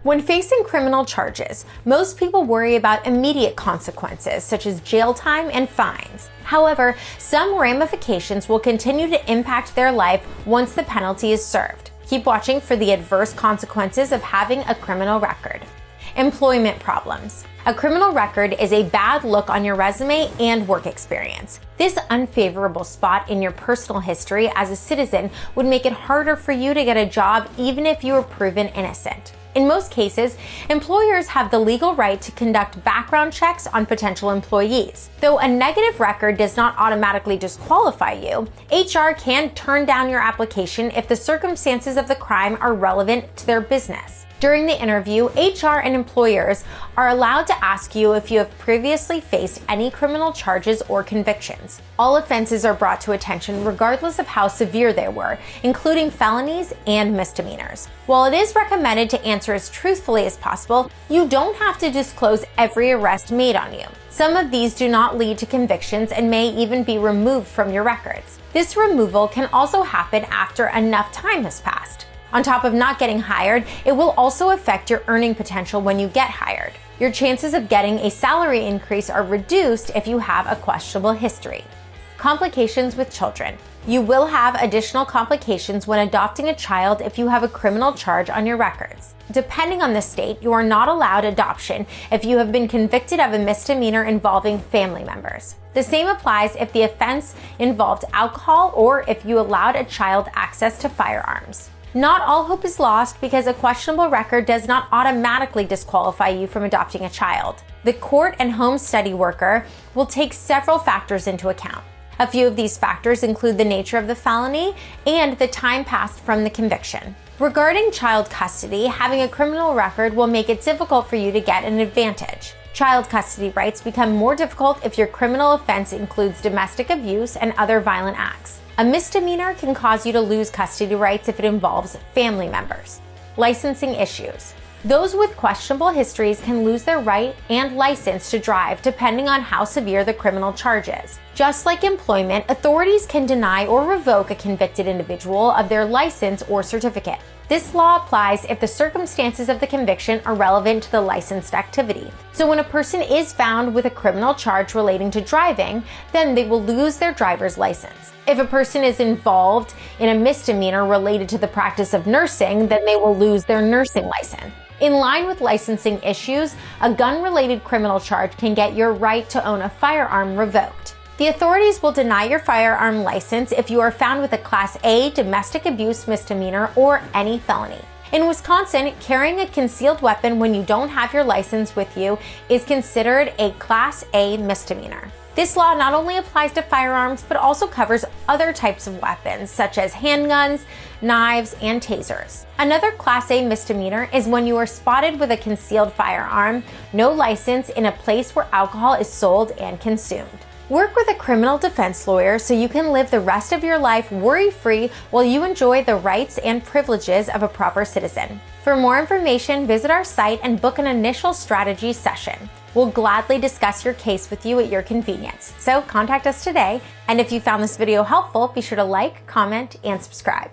When facing criminal charges, most people worry about immediate consequences such as jail time and fines. However, some ramifications will continue to impact their life once the penalty is served. Keep watching for the adverse consequences of having a criminal record. Employment problems. A criminal record is a bad look on your resume and work experience. This unfavorable spot in your personal history as a citizen would make it harder for you to get a job even if you were proven innocent. In most cases, employers have the legal right to conduct background checks on potential employees. Though a negative record does not automatically disqualify you, HR can turn down your application if the circumstances of the crime are relevant to their business. During the interview, HR and employers are allowed to ask you if you have previously faced any criminal charges or convictions. All offenses are brought to attention regardless of how severe they were, including felonies and misdemeanors. While it is recommended to answer as truthfully as possible, you don't have to disclose every arrest made on you. Some of these do not lead to convictions and may even be removed from your records. This removal can also happen after enough time has passed. On top of not getting hired, it will also affect your earning potential when you get hired. Your chances of getting a salary increase are reduced if you have a questionable history. Complications with children. You will have additional complications when adopting a child if you have a criminal charge on your records. Depending on the state, you are not allowed adoption if you have been convicted of a misdemeanor involving family members. The same applies if the offense involved alcohol or if you allowed a child access to firearms. Not all hope is lost because a questionable record does not automatically disqualify you from adopting a child. The court and home study worker will take several factors into account. A few of these factors include the nature of the felony and the time passed from the conviction. Regarding child custody, having a criminal record will make it difficult for you to get an advantage. Child custody rights become more difficult if your criminal offense includes domestic abuse and other violent acts. A misdemeanor can cause you to lose custody rights if it involves family members. Licensing issues. Those with questionable histories can lose their right and license to drive depending on how severe the criminal charge is. Just like employment, authorities can deny or revoke a convicted individual of their license or certificate. This law applies if the circumstances of the conviction are relevant to the licensed activity. So when a person is found with a criminal charge relating to driving, then they will lose their driver's license. If a person is involved in a misdemeanor related to the practice of nursing, then they will lose their nursing license. In line with licensing issues, a gun-related criminal charge can get your right to own a firearm revoked. The authorities will deny your firearm license if you are found with a Class A domestic abuse misdemeanor or any felony. In Wisconsin, carrying a concealed weapon when you don't have your license with you is considered a Class A misdemeanor. This law not only applies to firearms, but also covers other types of weapons, such as handguns, knives, and tasers. Another Class A misdemeanor is when you are spotted with a concealed firearm, no license, in a place where alcohol is sold and consumed. Work with a criminal defense lawyer so you can live the rest of your life worry-free while you enjoy the rights and privileges of a proper citizen. For more information, visit our site and book an initial strategy session. We'll gladly discuss your case with you at your convenience. So contact us today. And if you found this video helpful, be sure to like, comment, and subscribe.